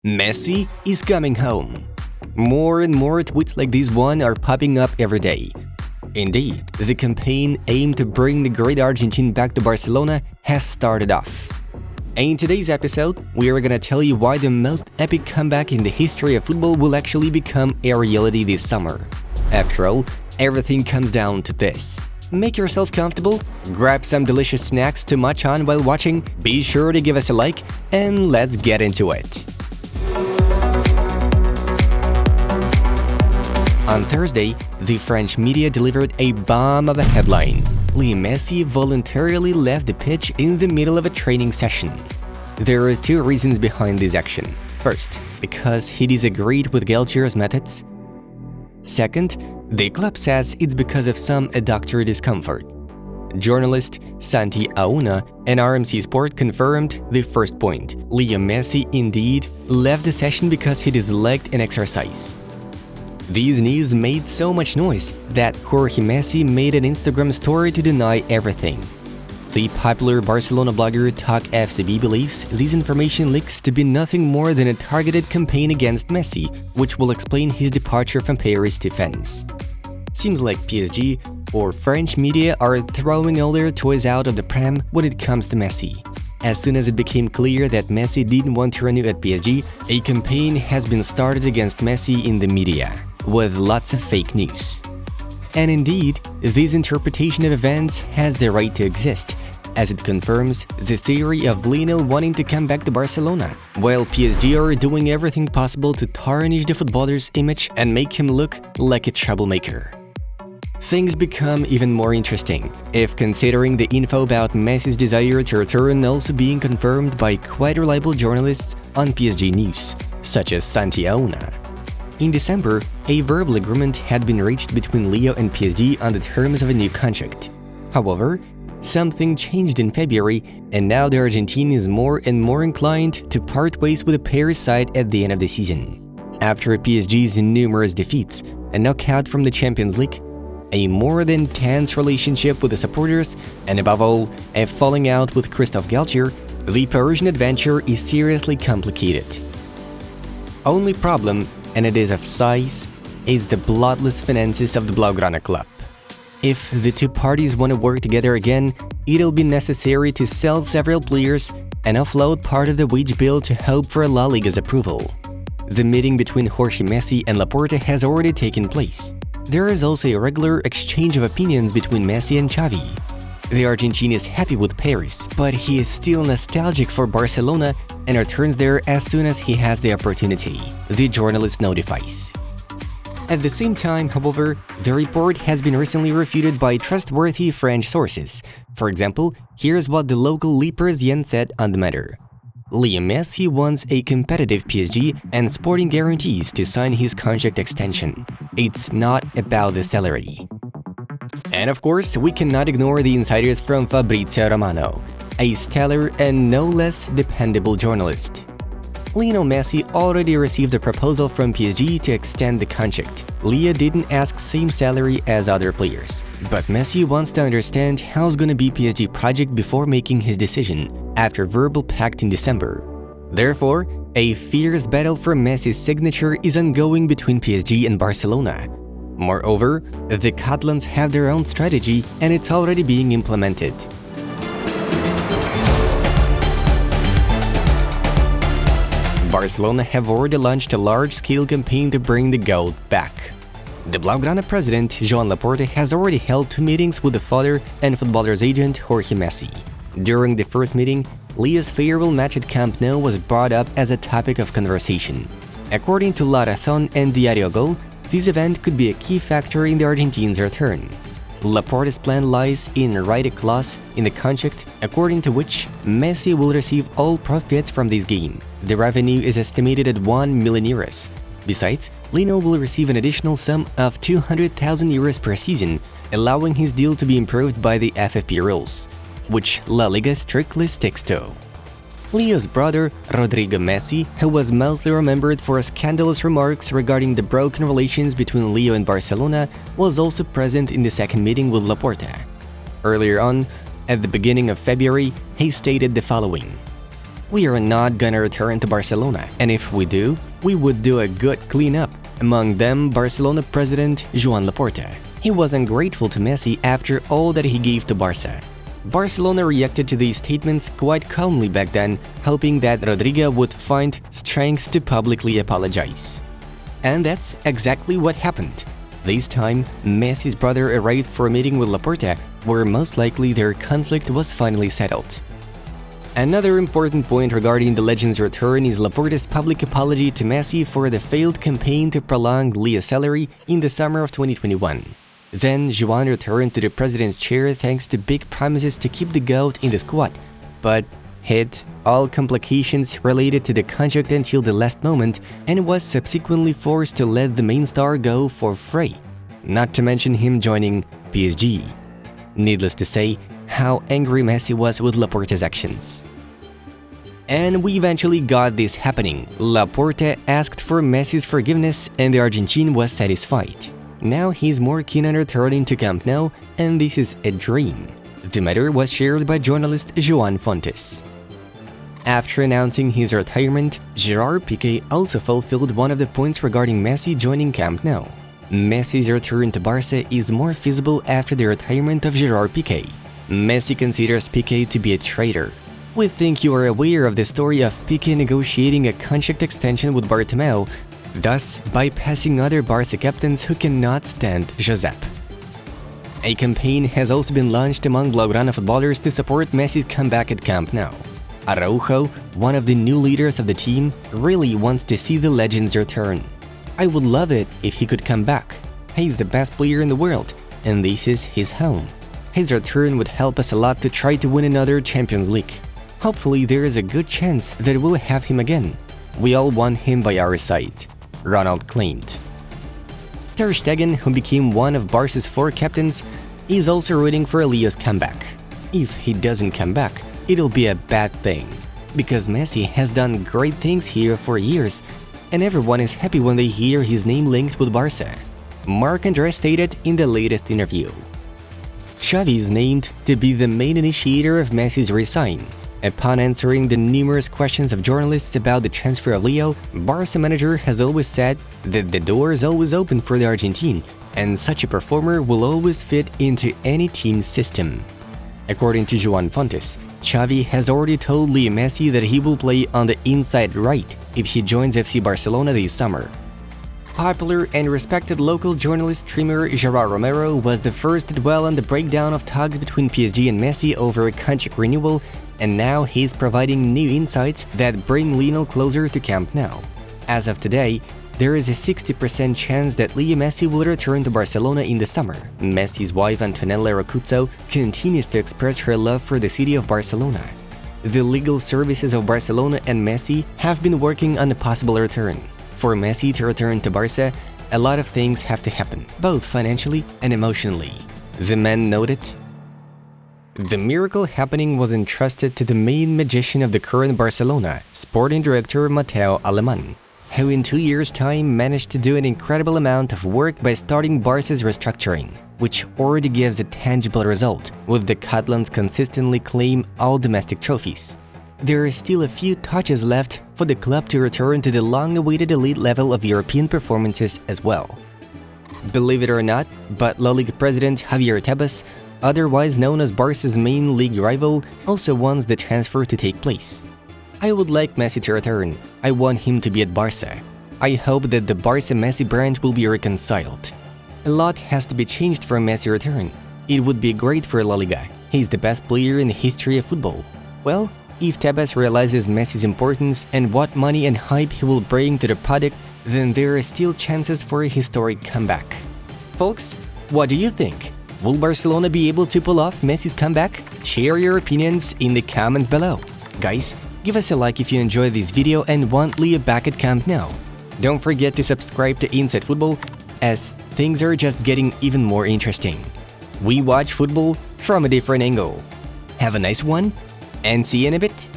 Messi is coming home. More and more tweets like this one are popping up every day. Indeed, the campaign aimed to bring the great Argentine back to Barcelona has started off. In today's episode, we are gonna tell you why the most epic comeback in the history of football will actually become a reality this summer. After all, everything comes down to this. Make yourself comfortable, grab some delicious snacks to munch on while watching, be sure to give us a like, and let's get into it. On Thursday, the French media delivered a bomb of a headline. Messi voluntarily left the pitch in the middle of a training session. There are two reasons behind this action. First, because he disagreed with Galtier's methods. Second, the club says it's because of some adductor discomfort. Journalist Santi Auna and RMC Sport confirmed the first point. Leo Messi indeed left the session because he disliked an exercise. These news made so much noise that Jorge Messi made an Instagram story to deny everything. The popular Barcelona blogger thFCB believes these information leaks to be nothing more than a targeted campaign against Messi, which will explain his departure from Paris to fans. Seems like PSG or French media are throwing all their toys out of the pram when it comes to Messi. As soon as it became clear that Messi didn't want to renew at PSG, a campaign has been started against Messi in the media, with lots of fake news. And indeed, this interpretation of events has the right to exist, as it confirms the theory of Lionel wanting to come back to Barcelona, while PSG are doing everything possible to tarnish the footballer's image and make him look like a troublemaker. Things become even more interesting if considering the info about Messi's desire to return also being confirmed by quite reliable journalists on PSG News, such as Santi Auna. In December, a verbal agreement had been reached between Leo and PSG on the terms of a new contract. However, something changed in February, and now the Argentine is more and more inclined to part ways with the Paris side at the end of the season. After PSG's numerous defeats, a knockout from the Champions League, a more than tense relationship with the supporters, and above all, a falling out with Christophe Galtier, the Parisian adventure is seriously complicated. Only problem, and it is of size, is the bloodless finances of the Blaugrana club. If the two parties want to work together again, it'll be necessary to sell several players and offload part of the wage bill to hope for La Liga's approval. The meeting between Jorge Messi and Laporta has already taken place. There is also a regular exchange of opinions between Messi and Xavi. The Argentine is happy with Paris, but he is still nostalgic for Barcelona and returns there as soon as he has the opportunity, the journalist notifies. At the same time, however, the report has been recently refuted by trustworthy French sources. For example, here's what the local Le Parisien said on the matter. Leo Messi wants a competitive PSG and Sporting guarantees to sign his contract extension. It's not about the salary. And of course, we cannot ignore the insiders from Fabrizio Romano, a stellar and no less dependable journalist. Lionel Messi already received a proposal from PSG to extend the contract. Leo didn't ask same salary as other players, but Messi wants to understand how's gonna be PSG project before making his decision, after verbal pact in December. Therefore, a fierce battle for Messi's signature is ongoing between PSG and Barcelona. Moreover, the Catalans have their own strategy and it's already being implemented. Barcelona have already launched a large-scale campaign to bring the GOAT back. The Blaugrana president, Joan Laporta, has already held two meetings with the father and footballer's agent, Jorge Messi. During the first meeting, Leo's farewell match at Camp Nou was brought up as a topic of conversation. According to La Razón and Diario Gol, this event could be a key factor in the Argentine's return. Laporta's plan lies in writing a clause in the contract according to which Messi will receive all profits from this game. The revenue is estimated at 1 million euros. Besides, Lionel will receive an additional sum of 200,000 euros per season, allowing his deal to be improved by the FFP rules, which La Liga strictly sticks to. Leo's brother, Rodrigo Messi, who was mostly remembered for scandalous remarks regarding the broken relations between Leo and Barcelona, was also present in the second meeting with Laporta. Earlier on, at the beginning of February, he stated the following: We are not gonna return to Barcelona, and if we do, we would do a good cleanup. Among them, Barcelona president Joan Laporta. He was ungrateful to Messi after all that he gave to Barca. Barcelona reacted to these statements quite calmly back then, hoping that Rodrigo would find strength to publicly apologize. And that's exactly what happened. This time, Messi's brother arrived for a meeting with Laporta, where most likely their conflict was finally settled. Another important point regarding the legend's return is Laporta's public apology to Messi for the failed campaign to prolong Lea's salary in the summer of 2021. Then, Joan returned to the president's chair thanks to big promises to keep the GOAT in the squad, but hid all complications related to the contract until the last moment and was subsequently forced to let the main star go for free, not to mention him joining PSG. Needless to say, how angry Messi was with Laporta's actions. And we eventually got this happening. Laporta asked for Messi's forgiveness and the Argentine was satisfied. Now he's more keen on returning to Camp Nou, and this is a dream. The matter was shared by journalist Joan Fontes. After announcing his retirement, Gerard Piqué also fulfilled one of the points regarding Messi joining Camp Nou. Messi's return to Barca is more feasible after the retirement of Gerard Piqué. Messi considers Piqué to be a traitor. We think you are aware of the story of Piqué negotiating a contract extension with Bartomeu, thus bypassing other Barca captains who cannot stand Josep. A campaign has also been launched among Blaugrana footballers to support Messi's comeback at Camp Nou. Araujo, one of the new leaders of the team, really wants to see the legend's return. I would love it if he could come back. He's the best player in the world, and this is his home. His return would help us a lot to try to win another Champions League. Hopefully there is a good chance that we'll have him again. We all want him by our side, Ronald claimed. Ter Stegen, who became one of Barca's 4 captains, is also rooting for Leo's comeback. If he doesn't come back, it'll be a bad thing, because Messi has done great things here for years, and everyone is happy when they hear his name linked with Barca. Marc-André stated in the latest interview. Xavi is named to be the main initiator of Messi's resign. Upon answering the numerous questions of journalists about the transfer of Leo, Barca manager has always said that the door is always open for the Argentine, and such a performer will always fit into any team's system. According to Joan Fontes, Xavi has already told Leo Messi that he will play on the inside right if he joins FC Barcelona this summer. Popular and respected local journalist streamer Gerard Romero was the first to dwell on the breakdown of talks between PSG and Messi over a contract renewal, and now he's providing new insights that bring Lionel closer to Camp Nou. As of today, there is a 60% chance that Leo Messi will return to Barcelona in the summer. Messi's wife Antonella Rocuzzo continues to express her love for the city of Barcelona. The legal services of Barcelona and Messi have been working on a possible return. For Messi to return to Barca, a lot of things have to happen, both financially and emotionally. The man noted, "The miracle happening was entrusted to the main magician of the current Barcelona, sporting director Mateu Alemany, who in 2 years' time managed to do an incredible amount of work by starting Barca's restructuring, which already gives a tangible result, with the Catalans consistently claim all domestic trophies. There are still a few touches left for the club to return to the long-awaited elite level of European performances as well." Believe it or not, but La Liga president Javier Tebas, otherwise known as Barca's main league rival, also wants the transfer to take place. "I would like Messi to return. I want him to be at Barca. I hope that the Barca-Messi brand will be reconciled. A lot has to be changed for Messi return. It would be great for La Liga. He's the best player in the history of football." Well, if Tebas realizes Messi's importance and what money and hype he will bring to the product, then there are still chances for a historic comeback. Folks, what do you think? Will Barcelona be able to pull off Messi's comeback? Share your opinions in the comments below. Guys, give us a like if you enjoyed this video and want Leo back at Camp Nou. Don't forget to subscribe to Inside Football, as things are just getting even more interesting. We watch football from a different angle. Have a nice one, and see you in a bit.